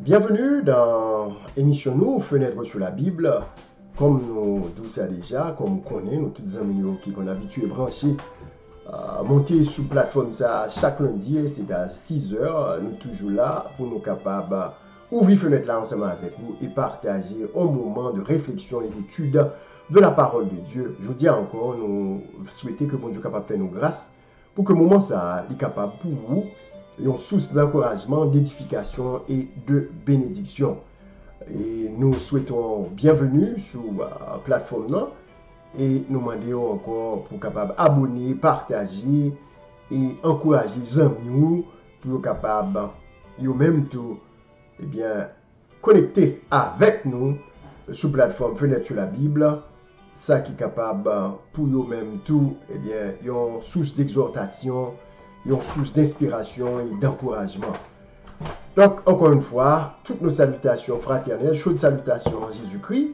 Bienvenue dans l'émission Nous, Fenêtre sur la Bible. Comme nous tous ça déjà, comme nous connaissons, nous tous les amis qui sont habitués à brancher, monter sur la plateforme ça chaque lundi, c'est à 6 heures. Nous toujours là pour nous capables d'ouvrir fenêtre là ensemble avec vous et partager un moment de réflexion et d'étude de la parole de Dieu. Je vous dis encore, nous souhaitons que bon Dieu capable de faire nous grâce pour que le moment ça est capable pour vous une source d'encouragement, d'édification et de bénédiction. Et nous souhaitons bienvenue sur la plateforme là et nous demandons encore pour capable abonner, partager et encourager les amis pour capable yo même tout connecter avec nous sur la plateforme Fenêtre sur la Bible, ça qui est capable pour eux même tout une source d'exhortation, une source d'inspiration et d'encouragement. Donc, encore une fois, toutes nos salutations fraternelles, chaudes salutations en Jésus-Christ.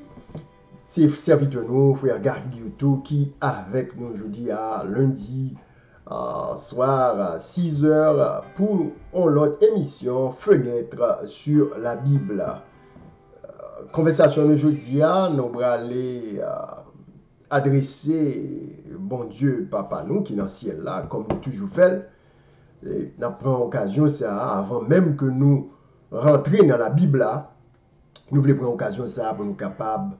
C'est serviteur nous, frère Garguioto, qui avec nous aujourd'hui à lundi soir à 6 heures pour l'autre émission Fenêtre sur la Bible. Conversation d'aujourd'hui, nous allons aller adresser bon Dieu, Papa nous, qui est dans le ciel là, comme nous toujours fait. Nous prenons occasion ça avant même que nous rentrions dans la Bible là, nous voulons prendre occasion ça pour nous capables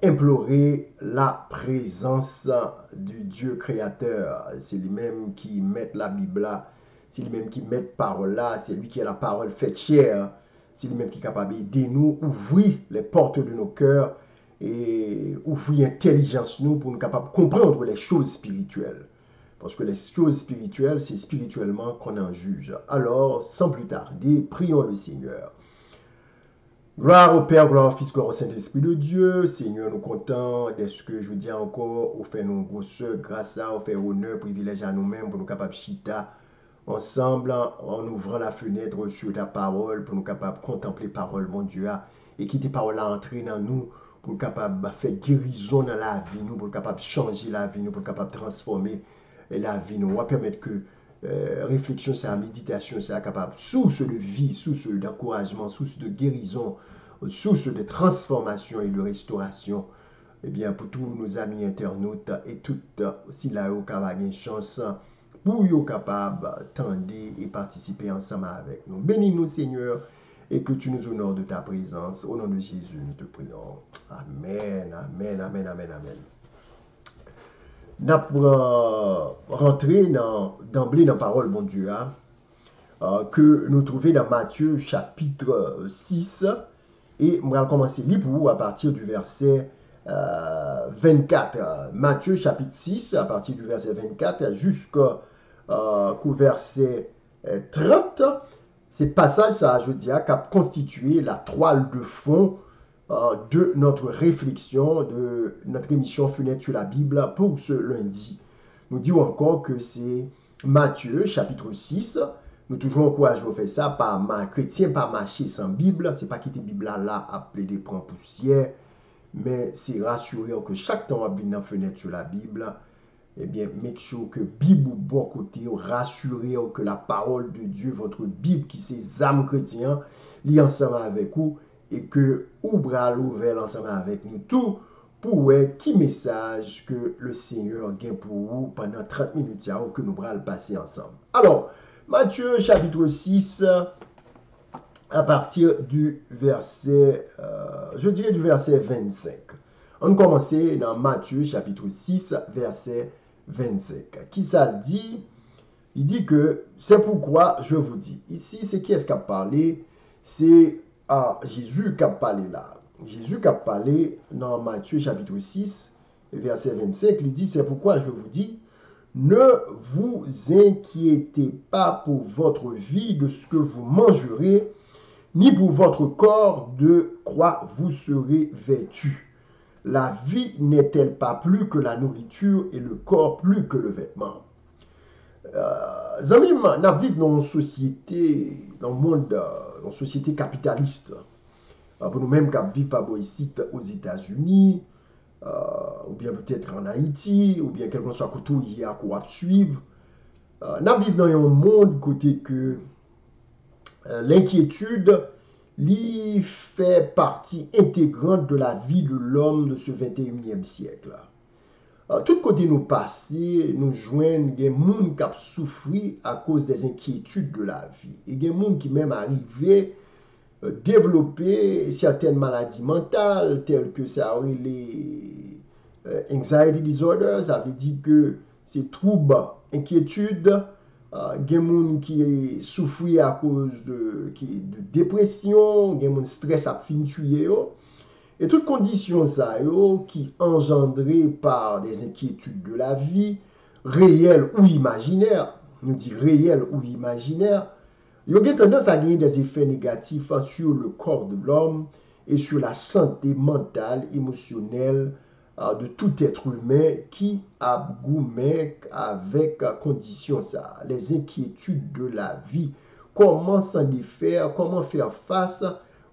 implorer la présence du Dieu créateur. C'est lui-même qui met la Bible là, c'est lui-même qui met la parole là, c'est lui qui est la parole faite chair, c'est lui-même qui est capable d'aider nous, ouvrir les portes de nos cœurs et ouvrir l'intelligence nous pour nous capables de comprendre les choses spirituelles. Parce que les choses spirituelles, c'est spirituellement qu'on en juge. Alors, sans plus tarder, prions le Seigneur. Gloire au Père, gloire au Fils, gloire au Saint-Esprit de Dieu. Seigneur, nous comptons de ce que je dis encore, au fait nous grosseur, grâce à, au fait honneur, privilège à nous-mêmes pour nous capables chita ensemble en ouvrant la fenêtre sur ta parole, pour nous capables contempler parole, mon Dieu, et quitter parole à entrer dans nous, pour nous capables faire guérison dans la vie, nous, pour nous capables changer la vie, nous, pour nous capables transformer la vie, nous va permettre que réflexion, ça, méditation, ça capable, source de vie, source d'encouragement, source de guérison, source de transformation et de restauration, pour tous nos amis internautes et toutes, si là, vous avez une chance, pour vous capable tendre et participer ensemble avec nous. Bénis-nous, Seigneur, et que tu nous honores de ta présence. Au nom de Jésus, nous te prions. Amen, amen, amen, amen, amen. Nous allons rentrer d'emblée dans la parole, mon Dieu, que nous trouvons dans Matthieu chapitre 6. Et nous allons commencer lire pour vous à partir du verset 24. Matthieu chapitre 6, à partir du verset 24 jusqu'au verset 30. C'est passage, ça, je dis, qui a constitué la toile de fond de notre réflexion, de notre émission Fenêtre sur la Bible pour ce lundi. Nous disons encore que c'est Matthieu, chapitre 6. Nous toujours encourageons à faire ça par ma chrétien, pas marcher sans Bible. C'est pas quitter Bible là, appeler des points poussière, mais c'est rassurer que chaque temps on vient dans Fenêtre sur la Bible, make sure que Bible ou bon côté, rassurer que la parole de Dieu, votre Bible qui c'est âmes chrétiens, lit ensemble avec vous, et que ou bras l'ouvert ensemble avec nous tout pour qui message que le Seigneur gagne pour vous pendant 30 minutes que nous bras le passer ensemble. Alors, Matthieu chapitre 6 à partir du verset je dirais du verset 25. On commence dans Matthieu chapitre 6 verset 25. Qui ça dit? Il dit que c'est pourquoi je vous dis. Ici, c'est qui est-ce qui a parlé? C'est Jésus qui a parlé là. Jésus qui a parlé dans Matthieu chapitre 6, verset 25, il dit, c'est pourquoi je vous dis, ne vous inquiétez pas pour votre vie de ce que vous mangerez, ni pour votre corps de quoi vous serez vêtus. La vie n'est-elle pas plus que la nourriture et le corps plus que le vêtement? Amis, nous vivons dans une société, dans le monde, dans une société capitaliste. Pour nous-mêmes qui vivons ici aux États-Unis, ou bien peut-être en Haïti, ou bien quelque chose côté il y a quoi suivre. Nous vivons dans un monde côté que l'inquiétude lui fait partie intégrante de la vie de l'homme de ce 21e siècle. Tout côté nous passer, nous joignent des gens qui ont souffert à cause des inquiétudes de la vie. Et des gens qui même arrivé développer certaines maladies mentales telles que ça aurait les anxiety disorders, ça veut dire que c'est troubles, inquiétudes, des gens qui souffrent à cause de dépression, des gens stress à fin tuer. Et toutes conditions ça, qui engendrées par des inquiétudes de la vie, réelles ou imaginaires, nous dit réelles ou imaginaires, il y a tendance à gagner des effets négatifs sur le corps de l'homme et sur la santé mentale, émotionnelle de tout être humain qui a goûté avec conditions ça, les inquiétudes de la vie. Comment s'en défaire, comment faire face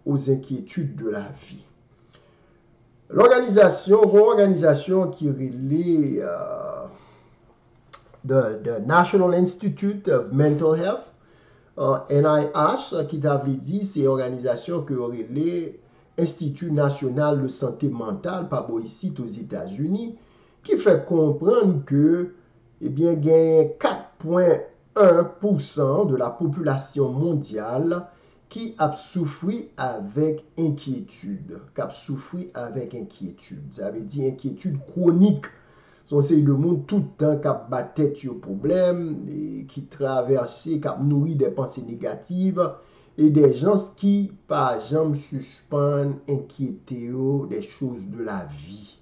aux inquiétudes de la vie. L'organisation qui relie the National Institute of Mental Health, NIH, qui t'avait dit, c'est l'organisation qui relie Institut National de Santé Mentale, par ici aux États-Unis, qui fait comprendre que, eh bien, il y a 4,1% de la population mondiale qui a souffert avec inquiétude. Ça veut dire inquiétude chronique. C'est le monde tout le temps qui a battu sur problème, qui traverse, qui a nourri des pensées négatives, et des gens qui, par exemple, suspendent, inquiétés des choses de la vie,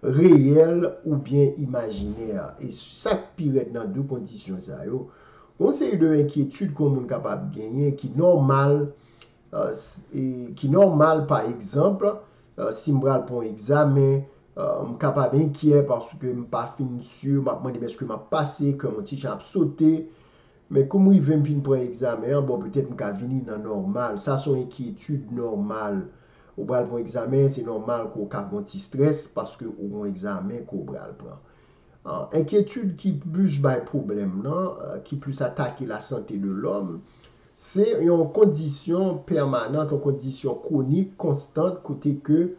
réelles ou bien imaginaires. Et ça pire dans deux conditions. Ça, on sait de inquiétude qu'on est capable de gagner qui normal par exemple si je prends un examen je suis capable d'inquiéter parce que je ne suis pas fini sûr, je me demande est-ce que je passé, que mon teacher a sauté, mais comme il vient venir pour un examen, bon peut-être que je vais venir dans normal, ça c'est une inquiétude normale. Au bras pour examen, c'est normal qu'on ait un petit stress parce que au examen qu'on bras prend. Inquiétude qui plus un problème, qui plus attaquer la santé de l'homme, c'est une condition permanente, une condition chronique, constante, côté que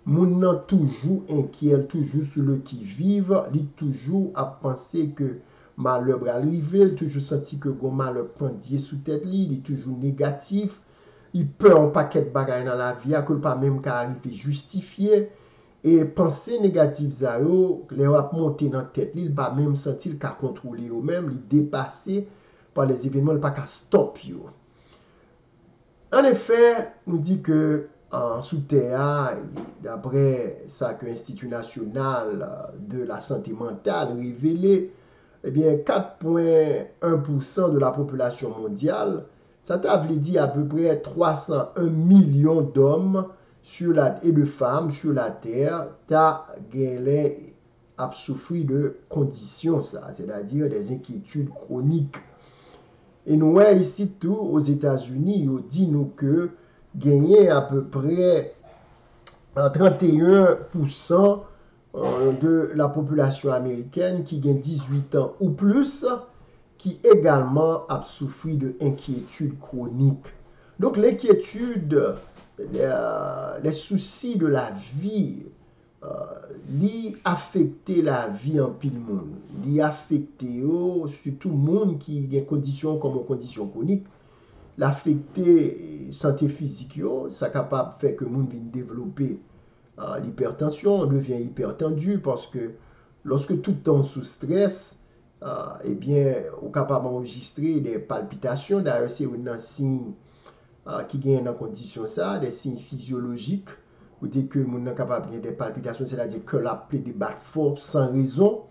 moun nan toujours inquiet, toujours sur le qui-vive, il toujours à penser que malheur va arriver, il toujours senti que gon malheur pendie sous tête li, il est toujours négatif, il peut un paquet de bagages dans la vie, que pas même qu'à arriver justifier. Et pensées négatives, les rap monter dans la tête, il va même sentir qu'à contrôler eux-mêmes, il dépasser par les événements, il pas qu'à stop yo. En effet, nous dit que en sous terre, d'après ça que l'Institut national de la santé mentale révélé, eh bien 4,1% de la population mondiale, ça t'a dit à peu près 301 millions d'hommes et de femmes sur la terre, t'as souffert de conditions, c'est-à-dire des inquiétudes chroniques. Et nous, ici, tout aux États-Unis, ils disent nous que gagner à peu près 31% de la population américaine qui gagne 18 ans ou plus, qui également a souffert de inquiétudes chroniques. Donc l'inquiétude, les soucis de la vie, li affecter la vie en pile monde, li affecter surtout monde qui a des conditions comme une condition chronique, l'affecter santé physique ça capable faire que monde vienne développer l'hypertension, on devient hypertendu parce que lorsque tout le temps sous stress, eh bien on est capable d'enregistrer des palpitations. D'ailleurs c'est un signe qui gagne dans condition ça, des signes physiologiques. Ou dès que mon est capable de des palpitations, c'est-à-dire que la plaie débat fort sans raison,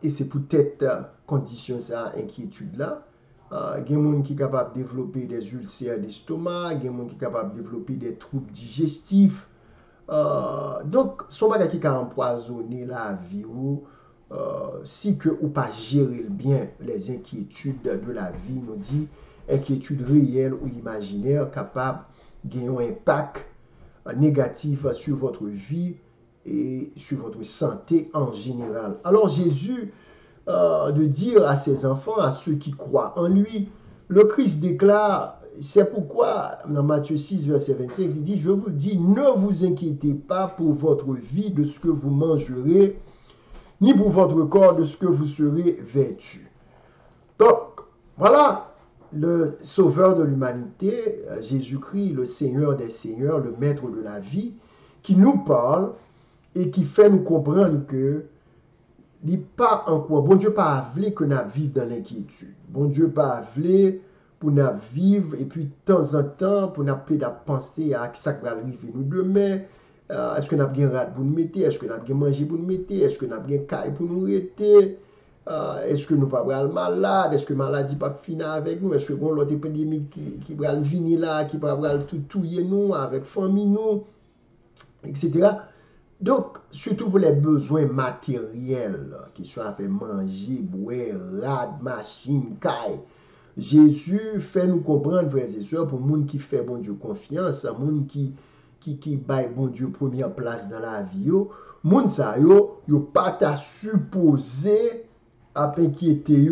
et c'est peut-être condition ça, inquiétude là. Il y a des gens qui sont capables de développer des ulcères d'estomac, il y a des gens qui sont capables de développer des troubles digestifs. Donc, ce sont des qui ont empoisonné la vie ou si que ou pas gérer bien les inquiétudes de la vie, nous dit inquiétudes réelles ou imaginaires capables de gagner un impact négatif sur votre vie et sur votre santé en général. Alors Jésus de dire à ses enfants, à ceux qui croient en lui, le Christ déclare c'est pourquoi, dans Matthieu 6, verset 25, il dit, je vous dis, ne vous inquiétez pas pour votre vie de ce que vous mangerez, ni pour votre corps de ce que vous serez vêtu. Donc, voilà le sauveur de l'humanité, Jésus-Christ, le Seigneur des Seigneurs, le Maître de la vie, qui nous parle et qui fait nous comprendre que pas en quoi. Bon Dieu pas voulu que nous vivions dans l'inquiétude. Bon Dieu pas voulu pour nous vivre et puis de temps en temps pour nous penser à ce qui va arriver nous demain. Est-ce que nous avons bien rat pour nous mettre? Est-ce que nous avons bien mangé pour nous mettre? Est-ce que nous avons bien caille pour nous rester? Est-ce que nous pas malade? Est-ce que la maladie pas finir avec nous? Est-ce que l'autre épidémie qui va venir là, qui va tout touiller nous avec famille nous, etc. Donc, surtout pour les besoins matériels, qui sont à faire manger, boire, rad, machine, caille. Jésus fait nous comprendre, frères et sœurs, pour les gens qui fait bon Dieu confiance, les gens qui baillent bon Dieu première place dans la vie, les gens ça yo pas ta supposé à inquiéter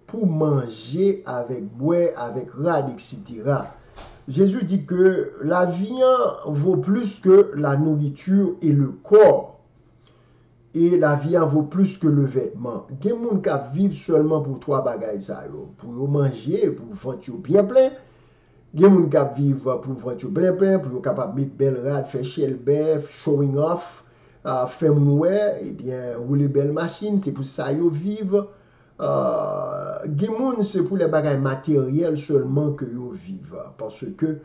pour manger avec boire, avec rad, etc. Jésus dit que la viande vaut plus que la nourriture et le corps. Et la viande vaut plus que le vêtement. Il y a des gens qui vivent seulement pour trois bagages. Pour manger, pour vendre bien plein. Il y a des gens qui vivent pour vendre bien plein, pour être capable de mettre belle rade, faire shell bef, showing off, faire mouer, et bien rouler belle machine. C'est pour ça qu'ils vivent. Gimoun, c'est pour les bagages matériels seulement que vous vivent. Parce que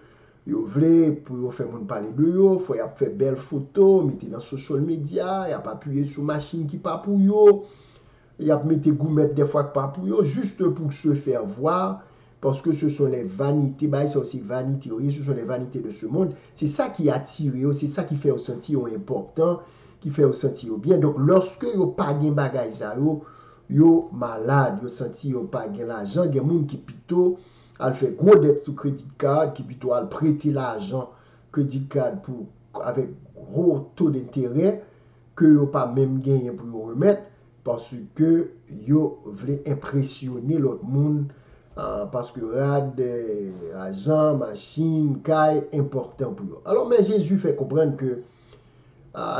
vous voulez, pour faire moun parler de vous, il faut faire belles photos, mettre dans social media, il n'y a pas appuyer sur machine qui pas pour vous, il y a mettre gourmet des fois qui pas pour vous, juste pour se faire voir. Parce que ce sont les vanités, bah, c'est aussi vanité, ce sont les vanités de ce monde. C'est ça qui attire, c'est ça qui fait au sentir important, qui fait au sentir bien. Donc, lorsque vous n'avez pas de bagages, yo malade, yo senti yo pas gen l'argent, gen moun qui plutôt al fait gros dette sous crédit card, qui plutôt al prêter l'argent crédit card pour avec gros taux d'intérêt que yo pas même gagné pour yo remettre parce que yo voulait impressionner l'autre monde parce que rad argent, machine, caille important pour yo. Alors mais Jésus fait comprendre que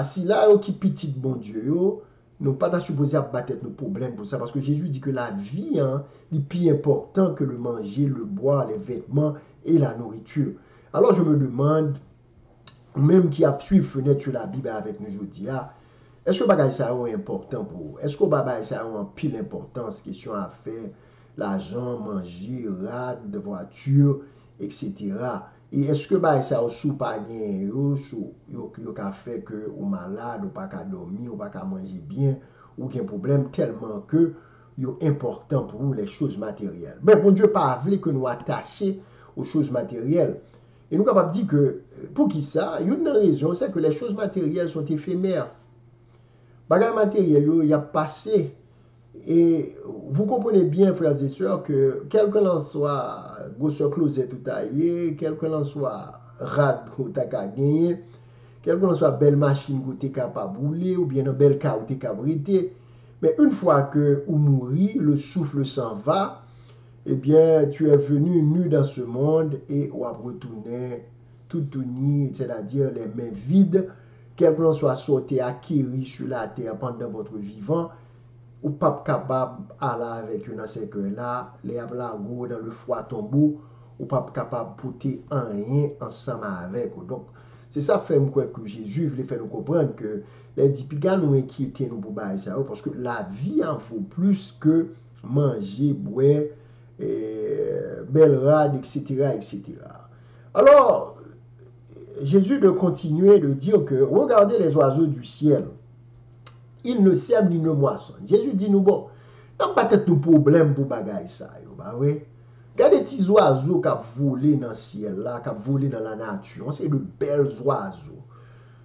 si là yo qui petit bon Dieu yo nous pas supposé à battre nos problèmes pour ça, parce que Jésus dit que la vie est plus important que le manger, le boire, les vêtements et la nourriture. Alors je me demande, même qui a suivi fenêtre sur la Bible avec nous aujourd'hui, est-ce que bagage ça est important pour vous? Est-ce que bagage ça a pile importance, question à faire, l'argent, manger, rad, voiture, etc. Et est-ce que ça sous pas bien yo fait que ou malade ou pas qu'à dormir ou pas qu'à manger bien ou qu'un problème tellement que yo important pour vous les choses matérielles. Mais bon Dieu pas voulu que nous attacher aux choses matérielles. Et nous capable dire que pour qui ça, une raison c'est que les choses matérielles sont éphémères. Bagage matériel il y a passé. Et vous comprenez bien, frères et sœurs, que quel que l'en soit, grosseur closet tout taillé, quel que l'en soit rad ou ta gagné, quel que l'en soit belle machine que tu es capable de rouler, ou bien une belle car ou tu es capable de mais une fois que vous mourit, le souffle s'en va, eh bien, tu es venu nu dans ce monde et ou à retourner tout uni, c'est-à-dire les mains vides, quel que l'on soit sorti acquis sur la terre pendant votre vivant, ou pas capable d'aller avec une séquelle là, les ablago dans le foie tombeau, ou pas capable de porter un rien ensemble avec. Donc, c'est ça fait que Jésus voulait faire nous comprendre que les dipigas nous inquiétaient nous pour ça, parce que la vie en vaut plus que manger, boire, belle rade, etc., etc. Alors, Jésus de continuer de dire que regardez les oiseaux du ciel. Ils ne sèment ni ne moissonnent. Jésus dit nous, bon, n'a pas peut-être de problème pour bagaille ça. Bah oui. Regardez les petits oiseaux qui volent dans le ciel, là, qui volent dans la nature. C'est de belles oiseaux.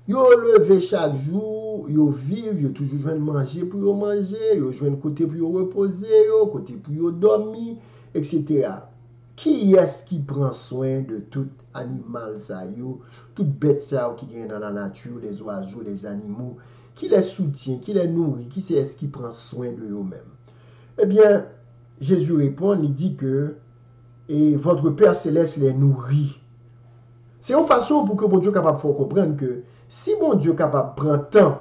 Ils levé chaque jour, ils vivent, ils toujours besoin de manger pour manger, ils ont besoin de côté pour reposer, côté pour dormir, etc. Qui est-ce qui prend soin de tout animal ça, toute bête ça qui vient dans la nature, les oiseaux, les animaux? Qui les soutient, qui les nourrit, qui c'est ce qui prend soin de eux-mêmes? Eh bien, Jésus répond, il dit que et votre Père Céleste les nourrit. C'est une façon pour que bon Dieu soit capable de faire comprendre que si bon Dieu est capable de prendre temps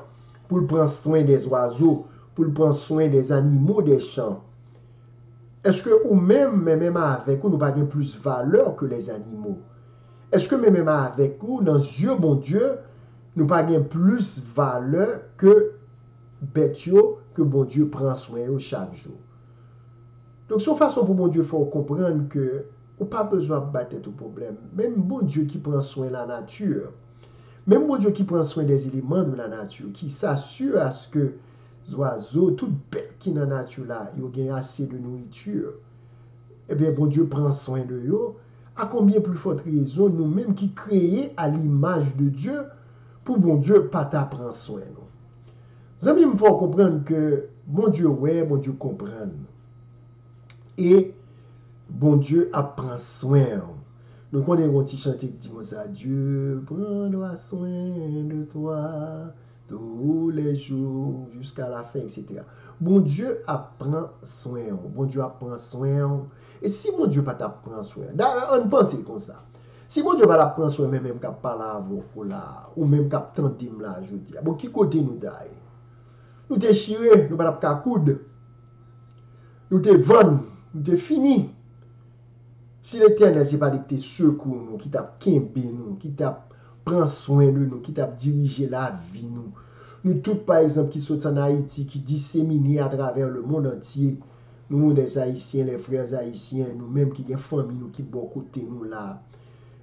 pour prendre soin des oiseaux, pour prendre soin des animaux des champs, est-ce que ou même avec nous, nous n'avons pas plus valeur que les animaux? Est-ce que même avec nous, dans les yeux bon Dieu, nous n'avons pas plus valeur que bêtes que bon Dieu prend soin chaque jour? Donc, c'est une façon pour bon Dieu faire comprendre que ou pas besoin de battre tout problème. Même bon Dieu qui prend soin de la nature, même bon Dieu qui prend soin des éléments de la nature, qui s'assure à ce que les oiseaux, toutes bêtes qui sont dans la nature là, ils ont assez de nourriture, eh bien, bon Dieu prend soin de eux. À combien plus forte raison, nous-mêmes qui créons à l'image de Dieu, pour bon Dieu pas prendre soin de nous. Amis, il faut comprendre que bon Dieu, ouais, bon Dieu comprend. Et bon Dieu apprend soin. Donc on est un petit chanter qui dit ça, Dieu prendra soin de toi tous les jours jusqu'à la fin, etc. Bon Dieu apprend soin. Bon Dieu apprend soin. Et si mon Dieu pas t'apprend soin, on pense comme ça. Si mon Dieu pas t'apprend soin, même qu'à parler avec là, ou même qu'à tenter là, je dis, bon, qui côté nous d'aille? Nous déchirés, nous pas qu'à coudre. Nous te vendons, nous te fini. Si l'Éternel, c'est pas que tu secours nous, qui t'a kembe nous, qui t'a prend soin de nous, qui t'a dirigé la vie nous. Nous tous, par exemple, qui sont en Haïti, qui disséminés à travers le monde entier, nous, les Haïtiens, les frères Haïtiens, nous-mêmes qui avons famille, nous qui bon côté nous là.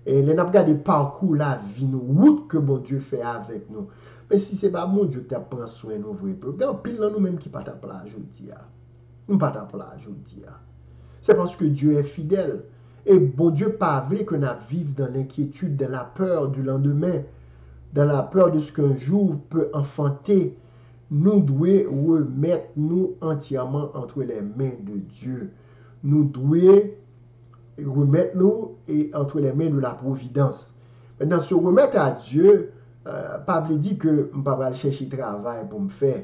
Et les n'a regardé parcours la vie nous, route que bon Dieu fait avec nous. Mais si c'est pas mon Dieu qui t'a prend soin de nous, vrai peu, pile là nous-mêmes qui pas ta place aujourd'hui. Nous pas ta place aujourd'hui. C'est parce que Dieu est fidèle. Et bon Dieu pas voulu que nous vivions dans l'inquiétude, dans la peur du lendemain, dans la peur de ce qu'un jour peut enfanter. Nous devons remettre nous entièrement entre les mains de Dieu. Nous devons remettre nous entre les mains de la providence. Maintenant, se remettre à Dieu, pas veut dire que je ne vais pas chercher travail pour me faire.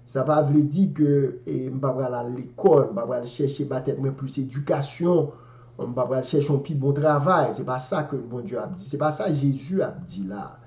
Ça ne veut pas dire que je ne vais pas aller à l'école, je ne vais pas chercher peut-être plus d'éducation, je ne vais pas chercher un plus bon travail. Ce n'est pas ça que bon Dieu a dit. Ce n'est pas ça que Jésus a dit là.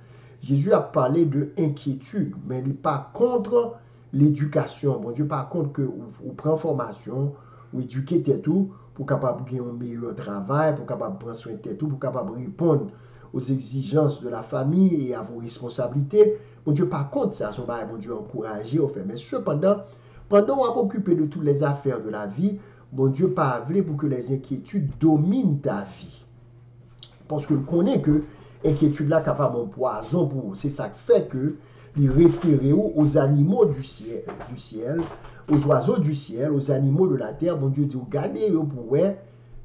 Jésus a parlé de inquiétude, mais il n'est pas contre l'éducation. Bon Dieu, par contre, que vous prenez formation, vous éduquez tout pour capable de gagner un meilleur travail, pour capable de prendre soin de tout, pour capable de répondre aux exigences de la famille et à vos responsabilités. Bon Dieu, par contre, ça, son bail, bon Dieu, encouragé au fait. Mais cependant, pendant qu'on est occupé de toutes les affaires de la vie, bon Dieu, pas voulu pour que les inquiétudes dominent ta vie. Parce que le connaît que inquiétude là capable un poison pour vous. C'est ça qui fait que les référer aux animaux du ciel, aux oiseaux du ciel, aux animaux de la terre. Bon Dieu dit, regardez, vous pouvez,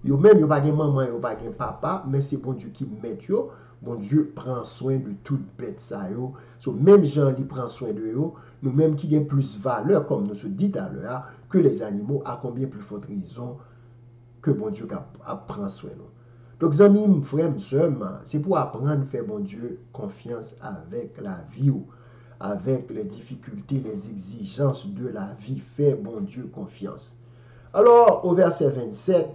yo même yo pas de maman, yo pas de papa, mais c'est bon Dieu qui met yo. Bon Dieu prend soin de toute bête ça yo. So, même Jean lui prend soin de yo. Nous même qui gagne plus valeur, comme nous se dit à l'heure, que les animaux, à combien plus forte raison que bon Dieu prend soin de nous. Donc, amis, frères, sœurs, c'est pour apprendre à faire, bon Dieu, confiance avec la vie, avec les difficultés, les exigences de la vie. Faire, bon Dieu, confiance. Alors, au verset 27,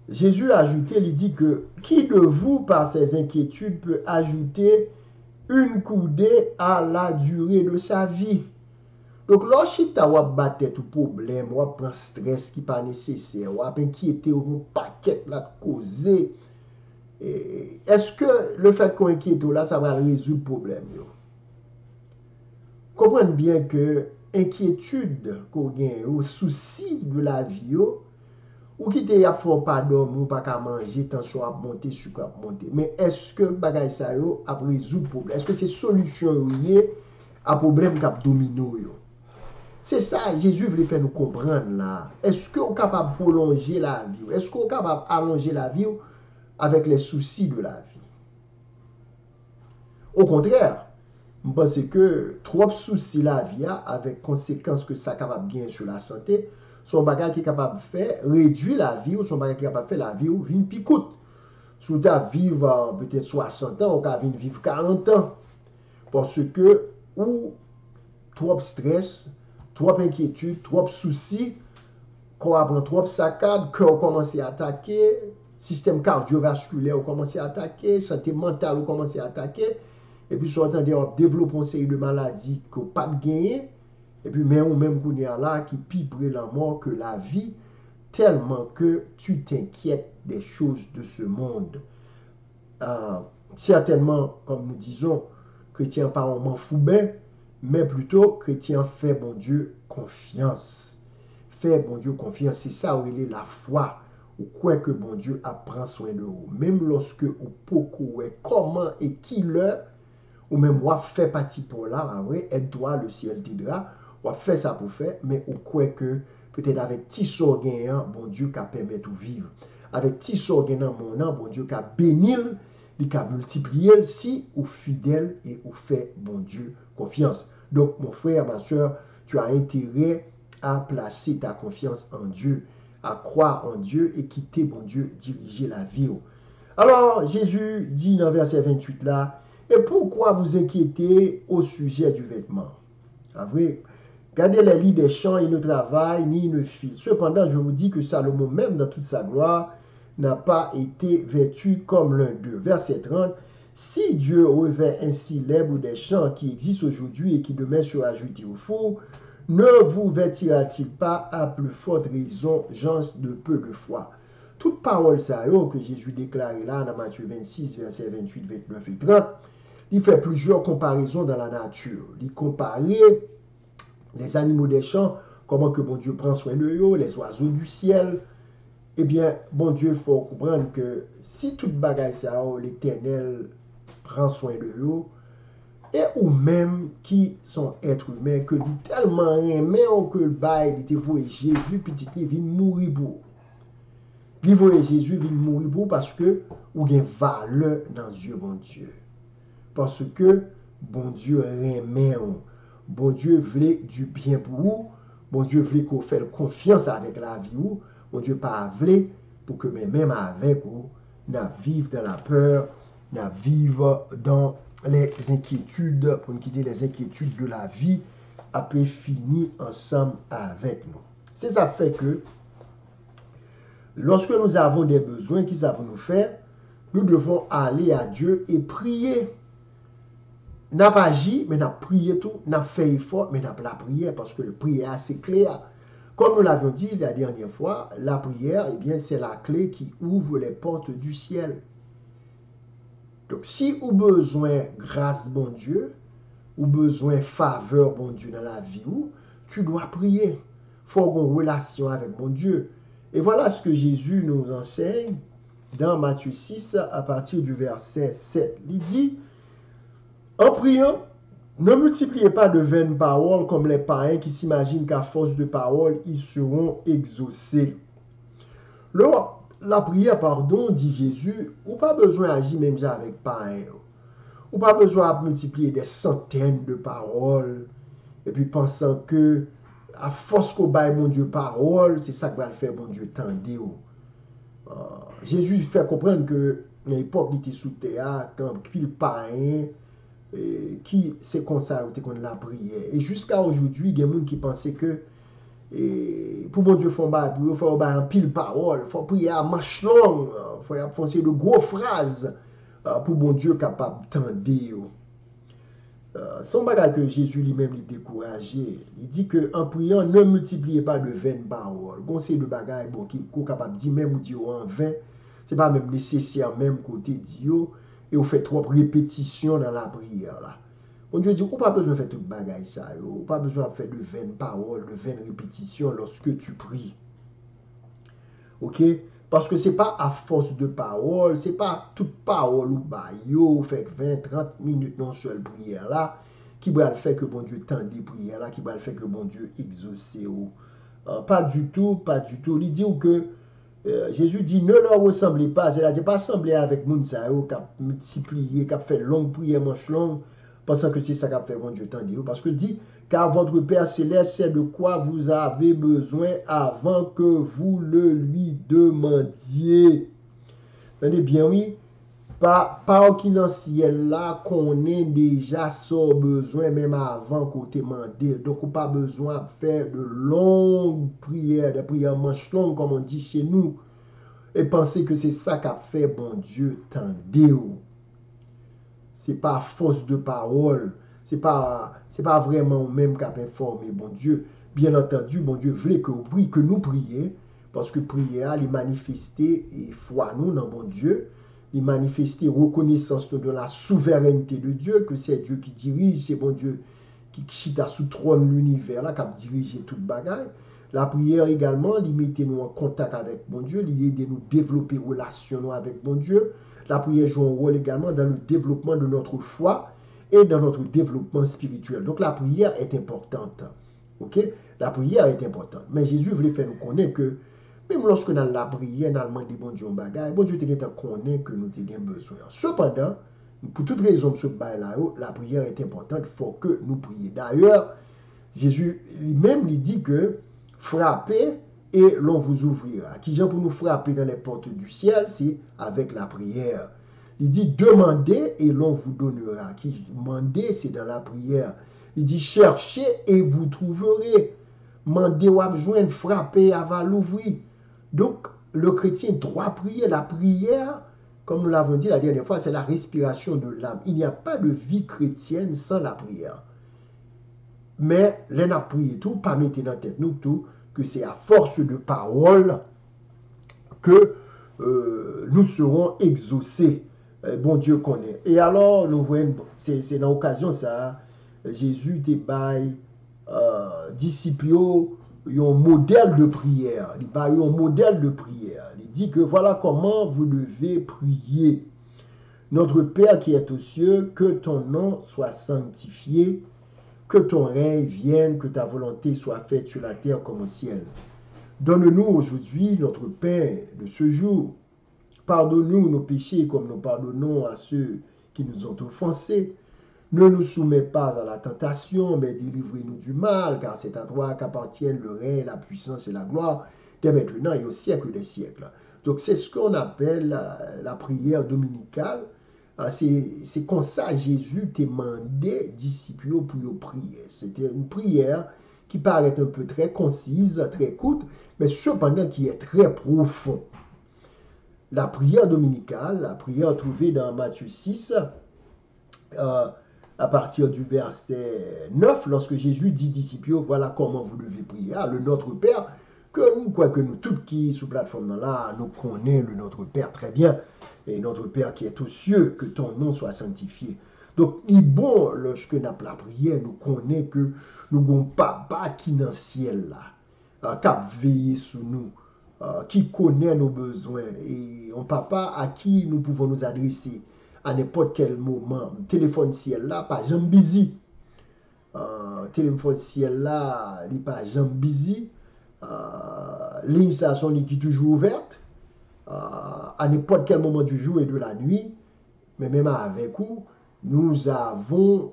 Jésus a ajouté, il dit que qui de vous, par ses inquiétudes, peut ajouter une coudée à la durée de sa vie? Donc, lorsque tu as battu tout problème, tu prends stress qui n'est pas nécessaire, tu as inquiété, tu as un paquet de causer, est-ce que le fait qu'on inquiète là, ça va résoudre le problème? Comprenez bien que inquiétude qu'on gagne, ou souci de la vie, ou qui te a fait pas dormir, ou pas qu'à manger, tension à monter, sucre à monter. Mais est-ce que bagay ça a résoudre le problème? Est-ce que c'est solution à problème qui a dominé? C'est ça, Jésus voulait faire nous comprendre là. Est-ce qu'on est capable de prolonger la vie? Est-ce qu'on est capable d'allonger la vie avec les soucis de la vie? Au contraire, je pense que trop de soucis la vie avec conséquences que ça est capable de gagner sur la santé, son bagage qui est capable de faire réduire la vie ou son bagage qui est capable de faire la vie ou vivre plus coûte. Si tu as vivre peut-être 60 ans, ou tu vivre 40 ans. Parce que ou trop de stress, trop d'inquiétude, trop de soucis corps prend trop saccade, cœur commence à attaquer, système cardiovasculaire commence à attaquer, santé mentale commence à attaquer, et puis soit on développe une série de maladies que pas de gagner, et puis même qu'on est là qui pire la mort que la vie, tellement que tu t'inquiètes des choses de ce monde. Certainement, comme nous disons, chrétien pas un m'en fout bien, mais plutôt chrétien fait bon Dieu confiance. Fait bon Dieu confiance, c'est ça où il est la foi. Ou quoi que bon Dieu prend soin de vous. Même lorsque ou beaucoup est comment et qui le, ou même ou fait partie pour là, vrai, aide-toi, le ciel t'aidera, ou fait ça pour faire, mais ou quoi que peut-être avec petit sorgain, bon Dieu qui permet de vivre. Avec petit sorgain dans mon nom, bon Dieu qui a béni, il a multiplié si ou fidèle et ou fait bon Dieu confiance. Donc mon frère, ma soeur, tu as intérêt à placer ta confiance en Dieu, à croire en Dieu et quitter bon Dieu diriger la vie. Alors Jésus dit dans verset 28 là, et pourquoi vous inquiétez au sujet du vêtement? C'est vrai. Gardez les lits des champs, ils ne travaillent ni ne filent. Cependant, je vous dis que Salomon, même dans toute sa gloire, n'a pas été vêtu comme l'un d'eux. Verset 30. Si Dieu revêt ainsi l'herbe des champs qui existent aujourd'hui et qui demain sera ajouté au four, ne vous vêtira-t-il pas à plus forte raison, gens de peu de foi? Toute parole ça que Jésus déclare là dans Matthieu 26, verset 28, 29 et 30, il fait plusieurs comparaisons dans la nature. Il compare les animaux des champs, comment que bon Dieu prend soin de eux, les oiseaux du ciel. Eh bien, bon Dieu, il faut comprendre que si toute bagaille ça, l'Éternel prend soin de eux, et ou même qui sont êtres humains, que tellement aimé que le bail, il te voit Jésus, petit il vient mourir pour. Il voit Jésus vient mourir pour parce que ou gain valeur dans Dieu, bon Dieu. Parce que bon Dieu aimé, bon Dieu voulait du bien pour vous, bon Dieu voulait qu'on fasse confiance avec la vie ou, bon Dieu pas voulait pour que même avec vous, n'a vivre dans la peur, n'a vivre dans les inquiétudes, pour nous quitter les inquiétudes de la vie, après finir ensemble avec nous. C'est ça fait que, lorsque nous avons des besoins, qu'ils savent nous faire, nous devons aller à Dieu et prier. N'a pas agi, mais n'a prié tout, n'a fait effort, mais n'a pas la prière, parce que la prière, c'est clair. Comme nous l'avions dit la dernière fois, la prière, eh bien, c'est la clé qui ouvre les portes du ciel. Donc, si vous avez besoin grâce, bon Dieu, ou besoin faveur, bon Dieu, dans la vie, tu dois prier. Il faut avoir une relation avec mon Dieu. Et voilà ce que Jésus nous enseigne dans Matthieu 6, à partir du verset 7. Il dit, en priant, ne multipliez pas de vaines paroles comme les païens qui s'imaginent qu'à force de paroles, ils seront exaucés. La prière, pardon, dit Jésus, ou pas besoin d'agir même avec païens. Ou pas besoin de multiplier des centaines de paroles. Et puis pensant que, à force qu'on baille mon Dieu parole, c'est ça que va le faire mon Dieu tendez. Jésus fait comprendre que l'époque il était sous terre, quand pile païen, qui s'est consacré contre la prière. Et jusqu'à aujourd'hui, il y a des gens qui pensaient que pour mon Dieu, il faut un pile parole, il faut prier à marche longue, il faut faire de gros phrases pour mon Dieu capable d'entendre. Son bagage que Jésus lui-même lui découragé, il dit que en priant, ne multipliez pas de vaines paroles. Bon, c'est le bagage bon, qui est capable de dire même ou dire en vain, c'est pas même nécessaire même côté Dieu. Et vous faites trop répétitions dans la prière là. Bon Dieu dit, vous pas besoin de faire tout le bagage ça, vous pas besoin de faire de vaines paroles, de vaines répétitions lorsque tu pries. Ok? Parce que c'est pas à force de paroles, c'est pas toute parole ou baillot, fait 20, 30 minutes non seule prière là, qui va le faire que bon Dieu tende des prières là, qui va le faire que bon Dieu exauce. Pas du tout, pas du tout. Il dit que Jésus dit, ne leur ressemblez pas, c'est-à-dire pas sembler avec Mounsa, qui a multiplié, qui a fait longue prière, manche longue, pensant que c'est ça qui a fait mon Dieu tendez. Parce qu'il dit, car votre Père Céleste sait de quoi vous avez besoin avant que vous le lui demandiez. Tenez bien, oui, Par qui dans le ciel là, qu'on est déjà sans besoin, même avant qu'on te demande. Donc, on n'a pas besoin de faire de longues prières, des prières manches longues, comme on dit chez nous, et penser que c'est ça qu'a fait bon Dieu, tendez. C'est pas force de parole, c'est pas vraiment même qui a informé bon Dieu. Bien entendu, bon Dieu voulait que nous prions, parce que prier, il manifester et foi nous dans bon Dieu, il manifester reconnaissance de la souveraineté de Dieu, que c'est Dieu qui dirige, c'est bon Dieu qui chita sous trône l'univers, là, qui a dirigé toute bagaille. La prière également, il mettait nous en contact avec bon Dieu, il aide nous développer relation avec bon Dieu. La prière joue un rôle également dans le développement de notre foi et dans notre développement spirituel. Donc la prière est importante. Ok? La prière est importante. Mais Jésus voulait faire nous connaître que même lorsque dans la prière, nous demandons bon Dieu un bagage, bon Dieu te connaît que nous avons besoin. Cependant, pour toute raison de ce bail-là, la prière est importante, il faut que nous prions. D'ailleurs, Jésus lui-même lui dit que frappez et l'on vous ouvrira. Qui vient pour nous frapper dans les portes du ciel, c'est avec la prière. Il dit demandez et l'on vous donnera. Qui demandez, c'est dans la prière. Il dit cherchez et vous trouverez. Mandez ou besoin, frappez, va l'ouvrir. Donc, le chrétien doit prier. La prière, comme nous l'avons dit la dernière fois, c'est la respiration de l'âme. Il n'y a pas de vie chrétienne sans la prière. Mais, l'on a prié tout, pas mettre dans la tête nous tout, que c'est à force de parole que nous serons exaucés. Bon Dieu connaît. Et alors, nous voyons, c'est dans l'occasion ça, Jésus débaille disciples un modèle de prière. Il a eu un modèle de prière. Il dit que voilà comment vous devez prier. Notre Père qui est aux cieux, que ton nom soit sanctifié, que ton règne vienne, que ta volonté soit faite sur la terre comme au ciel. Donne-nous aujourd'hui notre pain de ce jour. Pardonne-nous nos péchés comme nous pardonnons à ceux qui nous ont offensés. Ne nous soumets pas à la tentation, mais délivre-nous du mal, car c'est à toi qu'appartiennent le règne, la puissance et la gloire, dès maintenant et au siècle des siècles. Donc c'est ce qu'on appelle la prière dominicale. C'est comme ça Jésus t'a demandé disciples pour prier. C'était une prière qui paraît un peu très concise, très courte, mais cependant qui est très profonde. La prière dominicale, la prière trouvée dans Matthieu 6, à partir du verset 9, lorsque Jésus dit disciples, voilà comment vous devez prier. Le Notre Père, que nous, quoique nous tous qui sous plateforme là, nous connaissons le Notre Père très bien, et notre Père qui est aux cieux, que ton nom soit sanctifié. Donc, il est bon, lorsque nous avons la prière, nous connaissons que nous avons papa qui est dans le ciel là, qui a veillé sur nous, qui connaît nos besoins, et un papa à qui nous pouvons nous adresser à n'importe quel moment. Téléphone ciel là, pas jamais busy. Téléphone ciel là, il pas jamais busy. Ligne station qui est toujours ouverte. À n'importe quel moment du jour et de la nuit. Mais même avec vous, nous avons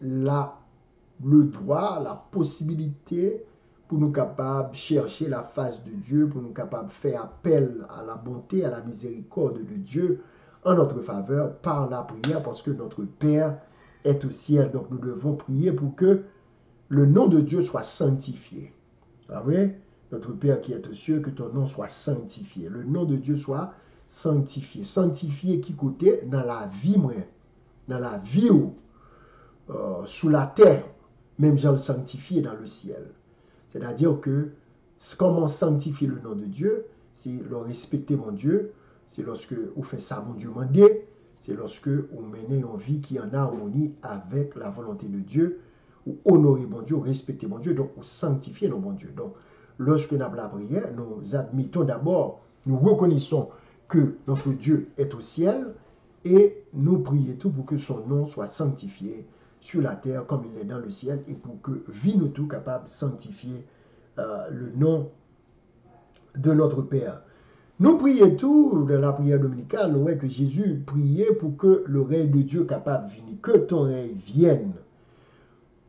le droit, la possibilité pour nous capables de chercher la face de Dieu, pour nous capables de faire appel à la bonté, à la miséricorde de Dieu en notre faveur par la prière, parce que notre Père est au ciel. Donc nous devons prier pour que le nom de Dieu soit sanctifié. Ah oui? Notre Père qui est aux cieux, que ton nom soit sanctifié. Le nom de Dieu soit sanctifié. Sanctifié qui côté? Dans la vie, moi. Dans la vie ou sous la terre. Même Jean le sanctifié dans le ciel. C'est-à-dire que comment sanctifier le nom de Dieu? C'est le respecter mon Dieu. C'est lorsque vous faites ça, mon Dieu mandé. C'est lorsque vous menez une vie qui est en harmonie avec la volonté de Dieu. Ou honorer mon Dieu, respecter mon Dieu. Donc, vous sanctifiez nos mon Dieu. Donc, lorsque nous avons la prière, nous admettons d'abord, nous reconnaissons que notre Dieu est au ciel et nous prions tout pour que son nom soit sanctifié sur la terre comme il est dans le ciel et pour que vie nous tout capable de sanctifier le nom de notre Père. Nous prions tout dans la prière dominicale, nous voyons que Jésus priait pour que le règne de Dieu capable de venir, que ton règne vienne.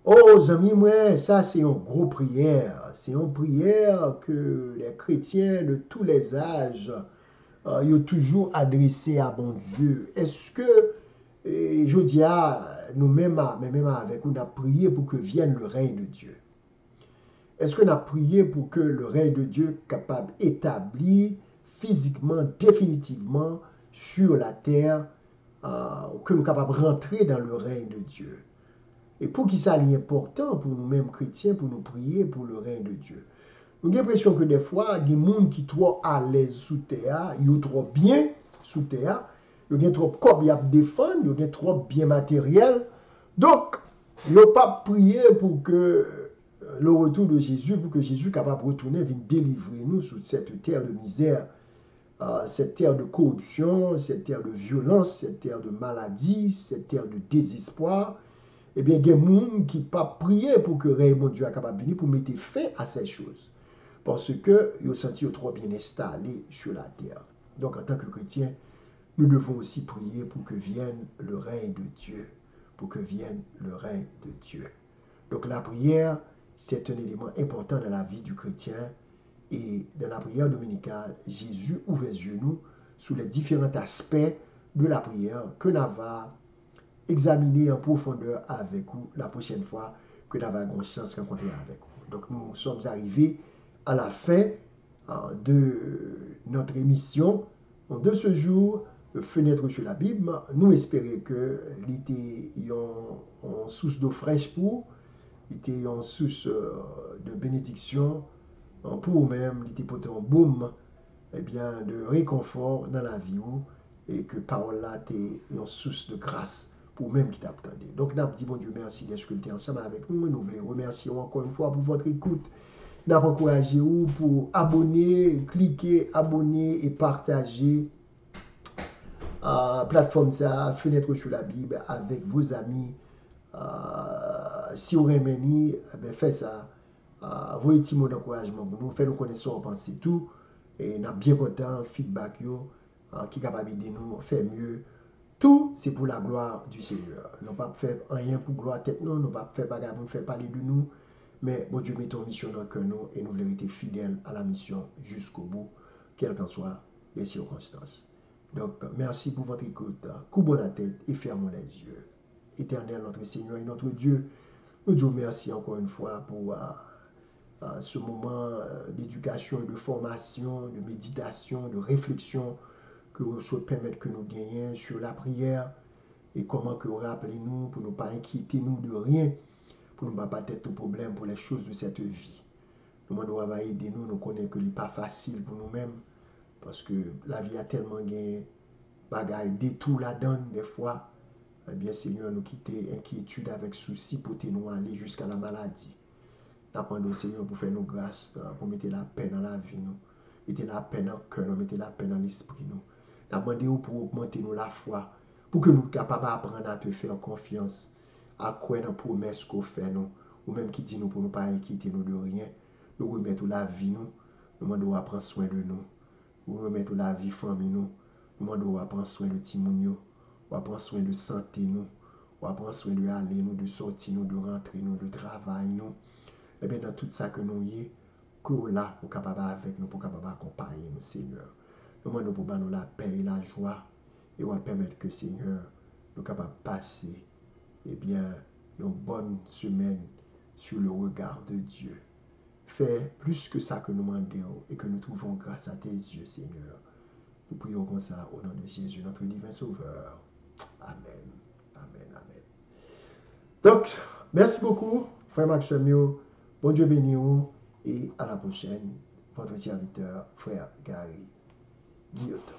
Oh, amis, moi, ça c'est une grosse prière. C'est une prière que les chrétiens de tous les âges ils ont toujours adressé à bon Dieu. Est-ce que, je dis à nous-mêmes, mais même avec nous, on a prié pour que vienne le règne de Dieu? Est-ce qu'on a prié pour que le règne de Dieu capable d'établir physiquement, définitivement sur la terre, que nous capables de rentrer dans le règne de Dieu? Et pour qui ça est important pour nous-mêmes chrétiens, pour nous prier pour le règne de Dieu? Nous avons l'impression que des fois, il y a des gens qui sont trop à l'aise sous terre, ils sont trop bien sous terre, ils ont trop de corps à défendre, ils ont trop bien matériel. Donc, ils n'ont pas prié pour que le retour de Jésus, pour que Jésus soit capable de retourner, vienne délivrer nous sur cette terre de misère, cette terre de corruption, cette terre de violence, cette terre de maladie, cette terre de désespoir. Eh bien, il y a des gens qui n'ont pas prié pour que le règne de Dieu soit capable de venir pour mettre fin à ces choses. Parce que ils ont senti trop bien installés sur la terre. Donc, en tant que chrétiens, nous devons aussi prier pour que vienne le règne de Dieu. Pour que vienne le règne de Dieu. Donc, la prière, c'est un élément important dans la vie du chrétien. Et dans la prière dominicale, Jésus ouvre les yeux nous sur les différents aspects de la prière que nous allons examiner en profondeur avec vous la prochaine fois que nous avons une chance de rencontrer avec vous. Donc, nous sommes arrivés à la fin de notre émission de ce jour, Fenêtre sur la Bible. Nous espérons que l'été est en source d'eau fraîche pour, l'été en source de bénédiction pour vous-même, l'été pour un baume, eh bien, de réconfort dans la vie et que parole là est une source de grâce pour vous-même qui t'attendez. Donc, nous avons dit bon Dieu merci d'être ensemble avec nous. Nous voulons remercier encore une fois pour votre écoute. Nous avons encouragé vous pour abonner, cliquer, abonner et partager plateforme ça, Fenêtre sur la Bible avec vos amis. Si vous aimez, faites ça. Vos petits mots d'encouragement pour nous, faites-nous connaître on pense tout. Et nous sommes bien contents, feedback qui est capable d'aider nous, faire mieux. Tout, c'est pour la gloire du Seigneur. Nous ne pas faire rien pour gloire tête nous, nous ne pas faire bagarre pour faire parler de nous. Mais bon Dieu met ton mission dans le cœur nous et nous voulons être fidèles à la mission jusqu'au bout, quelles qu'en soient les circonstances. Donc, merci pour votre écoute. Courbons la tête et fermons les yeux. Éternel, notre Seigneur et notre Dieu, nous disons merci encore une fois pour ce moment d'éducation, de formation, de méditation, de réflexion que vous souhaitez permettre que nous gagnions sur la prière et comment que vous rappelez-nous pour ne pas inquiéter nous de rien, pour ne pas être de problème pour les choses de cette vie. Nous devons aider nous, nous connaissons que ce n'est pas facile pour nous-mêmes parce que la vie a tellement gagné bagaille, détour la donne des fois. Eh bien, Seigneur, nous quitter inquiétude avec souci pour nous aller jusqu'à la maladie. Nous demandons au Seigneur pour faire nos grâces, pour mettre la paix dans la vie, nous. Mettez la paix dans le cœur, nous. Mettez la paix dans l'esprit, nous. Nous demandons pour augmenter nous la foi, pour que nous soyons capables d'apprendre à te faire confiance, à croire dans la promesse qu'on fait, nous. Ou même qui dit nous pour ne pas inquiéter nous de rien. Nous remettons la vie, nous. Nous demandons à prendre soin de nous. Nous remettons la vie, famille, nous. Nous demandons à prendre soin de Timounio. On va prendre soin de santé nous, on va prendre soin de aller nous, de sortir nous, de rentrer nous, de travailler nous. Et bien dans tout ça que nous y est, que là, pour capable avec nous, pour capable accompagner nous, Seigneur. Nous demandons pour nous la paix et la joie, et on va permettre que Seigneur, nous capable passer, eh bien, une bonne semaine sur le regard de Dieu. Fais plus que ça que nous demandons et que nous trouvons grâce à tes yeux, Seigneur. Nous prions comme ça au nom de Jésus, notre divin Sauveur. Amen. Amen. Amen. Donc, merci beaucoup, frère Maxime. Bon Dieu béni vous et à la prochaine. Votre serviteur, frère Gary Guillotin.